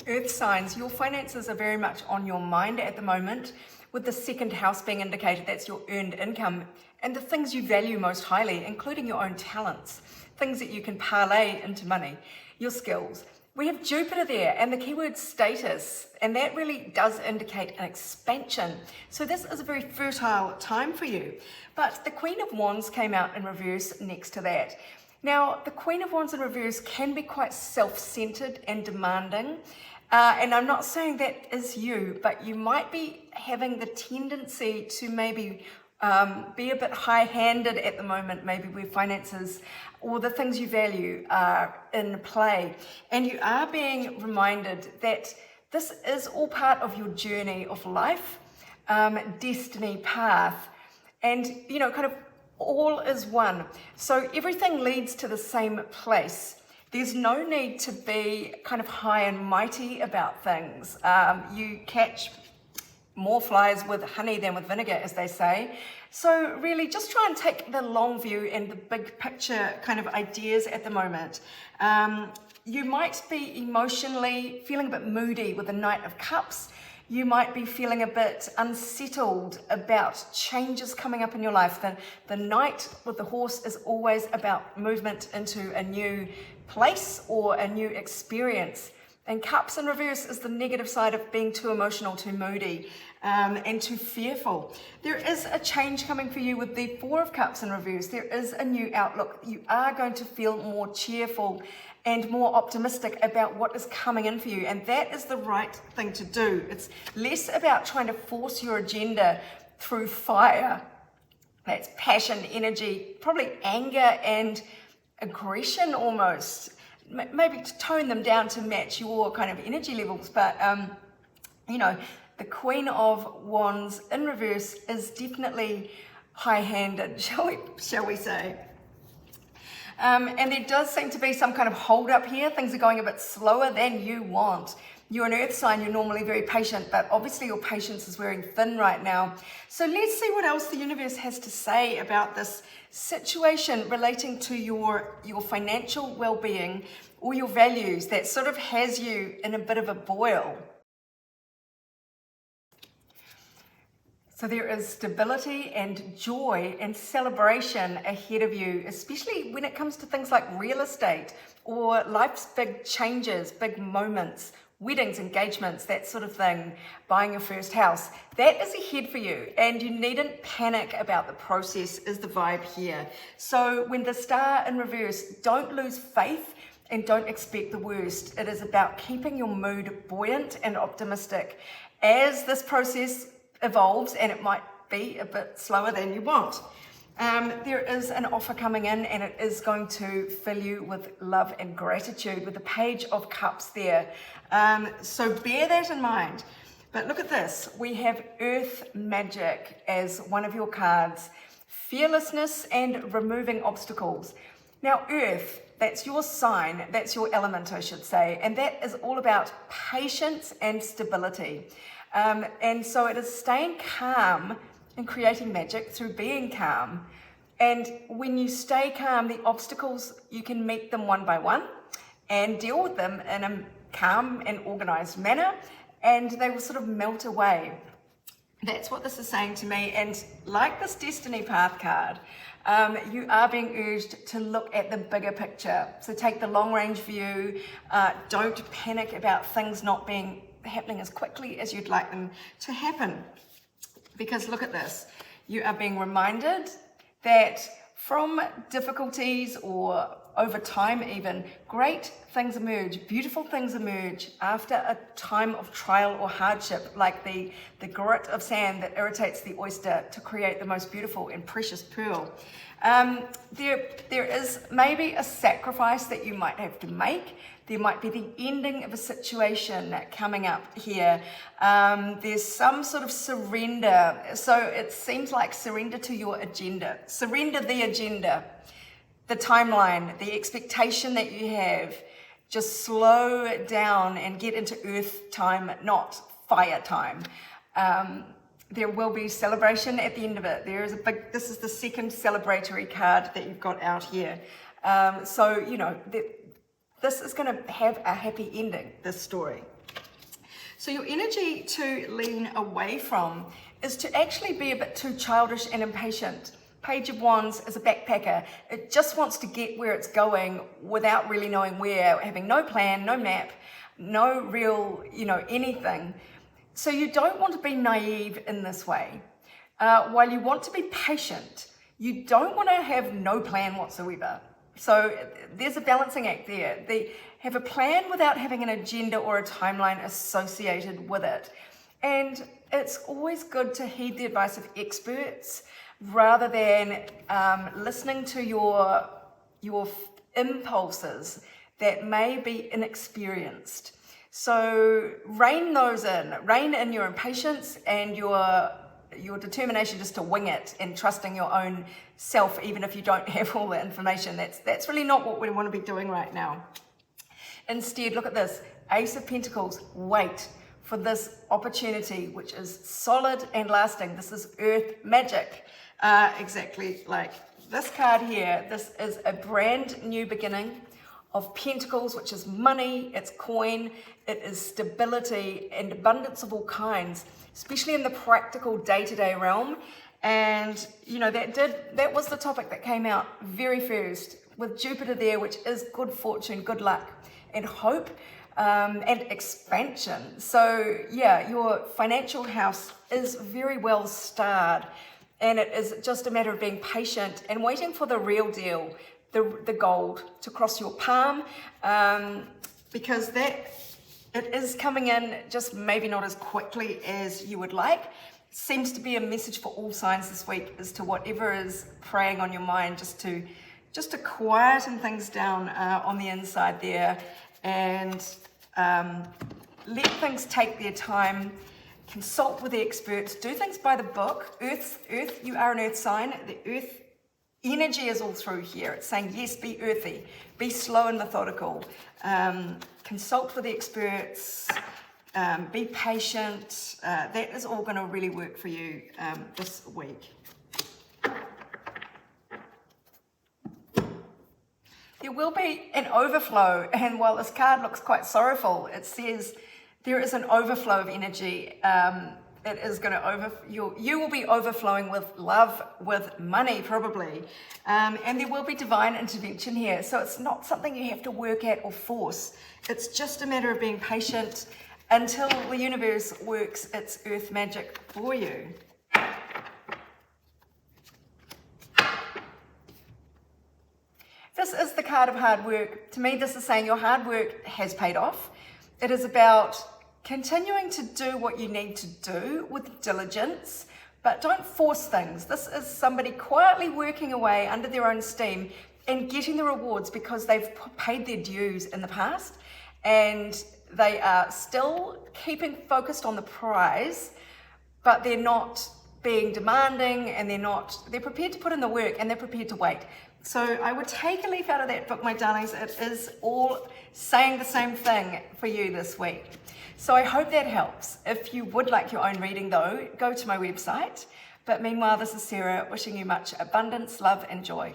Earth signs, your finances are very much on your mind at the moment, with the second house being indicated. That's your earned income and the things you value most highly, including your own talents, things that you can parlay into money, your skills. We have Jupiter there and the keyword status, and that really does indicate an expansion. So this is a very fertile time for you. But the Queen of Wands came out in reverse next to that. Now, the Queen of Wands in reverse can be quite self-centered and demanding. And I'm not saying that is you, but you might be having the tendency to maybe be a bit high-handed at the moment, maybe where finances or the things you value are in play. And you are being reminded that this is all part of your journey of life, destiny, path, and, kind of all is one. So everything leads to the same place. There's no need to be kind of high and mighty about things. You catch more flies with honey than with vinegar, as they say. So really just try and take the long view and the big picture kind of ideas at the moment. You might be emotionally feeling a bit moody with the Knight of Cups. You might be feeling a bit unsettled about changes coming up in your life. The Knight with the horse is always about movement into a new place or a new experience. And Cups in reverse is the negative side of being too emotional, too moody, and too fearful. There is a change coming for you with the Four of Cups in reverse. There is a new outlook. You are going to feel more cheerful and more optimistic about what is coming in for you. And that is the right thing to do. It's less about trying to force your agenda through fire. That's passion, energy, probably anger and aggression almost. Maybe to tone them down to match your kind of energy levels. But, the Queen of Wands in reverse is definitely high-handed, shall we say. And there does seem to be some kind of hold up here. Things are going a bit slower than you want. You're an earth sign, you're normally very patient, but obviously your patience is wearing thin right now. So let's see what else the universe has to say about this situation relating to your financial well-being or your values that sort of has you in a bit of a boil. So there is stability and joy and celebration ahead of you, especially when it comes to things like real estate or life's big changes, big moments, weddings, engagements, that sort of thing, buying your first house. That is ahead for you, and you needn't panic about the process is the vibe here. So when the star in reverse, don't lose faith and don't expect the worst. It is about keeping your mood buoyant and optimistic as this process evolves, and it might be a bit slower than you want. There is an offer coming in, and it is going to fill you with love and gratitude with the Page of Cups there. So bear that in mind. But look at this. We have Earth Magic as one of your cards. Fearlessness and removing obstacles. Now, Earth, that's your sign, that's your element, I should say, and that is all about patience and stability. And so it is staying calm and creating magic through being calm. And when you stay calm, the obstacles, you can meet them one by one and deal with them in a calm and organized manner, and they will sort of melt away. That's what this is saying to me. And like this Destiny Path card, you are being urged to look at the bigger picture. So take the long range view. Don't panic about things not happening as quickly as you'd like them to happen. Because look at this. You are being reminded that from difficulties or over time even, great things emerge, beautiful things emerge after a time of trial or hardship, like the grit of sand that irritates the oyster to create the most beautiful and precious pearl. There is maybe a sacrifice that you might have to make. There might be the ending of a situation coming up here. There's some sort of surrender. So it seems like surrender to your agenda. Surrender the agenda, the timeline, the expectation that you have. Just slow down and get into earth time, not fire time. There will be celebration at the end of it. This is the second celebratory card that you've got out here. So, this is going to have a happy ending, this story. So your energy to lean away from is to actually be a bit too childish and impatient. Page of Wands is a backpacker. It just wants to get where it's going without really knowing where, having no plan, no map, no real, anything. So you don't want to be naive in this way. While you want to be patient, you don't want to have no plan whatsoever. So there's a balancing act there. They have a plan without having an agenda or a timeline associated with it. And it's always good to heed the advice of experts rather than listening to your impulses that may be inexperienced. So rein in your impatience and your determination just to wing it and trusting your own self, even if you don't have all the information. That's really not what we want to be doing right now. Instead, look at this, Ace of Pentacles, wait for this opportunity, which is solid and lasting. This is earth magic, exactly like this card here. This is a brand new beginning of Pentacles, which is money, it's coin, it is stability and abundance of all kinds, especially in the practical day-to-day realm. And that was the topic that came out very first with Jupiter there, which is good fortune, good luck and hope and expansion. So yeah, your financial house is very well starred, and it is just a matter of being patient and waiting for the real deal, the gold to cross your palm, because it is coming in, just maybe not as quickly as you would like. It seems to be a message for all signs this week as to whatever is preying on your mind, just to quieten things down on the inside there, and let things take their time. Consult with the experts, do things by the book. Earth, you are an earth sign. The earth energy is all through here. It's saying, yes, be earthy, be slow and methodical. Consult with the experts, be patient. That is all going to really work for you this week. There will be an overflow, and while this card looks quite sorrowful, it says there is an overflow of energy. It is going to you will be overflowing with love, with money probably, and there will be divine intervention here. So it's not something you have to work at or force. It's just a matter of being patient until the universe works its earth magic for you. This is the card of hard work. To me, this is saying your hard work has paid off. It is about continuing to do what you need to do with diligence, but don't force things. This is somebody quietly working away under their own steam and getting the rewards because they've paid their dues in the past, and they are still keeping focused on the prize, but they're not being demanding, and they're prepared to put in the work, and they're prepared to wait. So I would take a leaf out of that book, my darlings. It is all saying the same thing for you this week. So I hope that helps. If you would like your own reading though, go to my website. But meanwhile, this is Sarah wishing you much abundance, love and joy.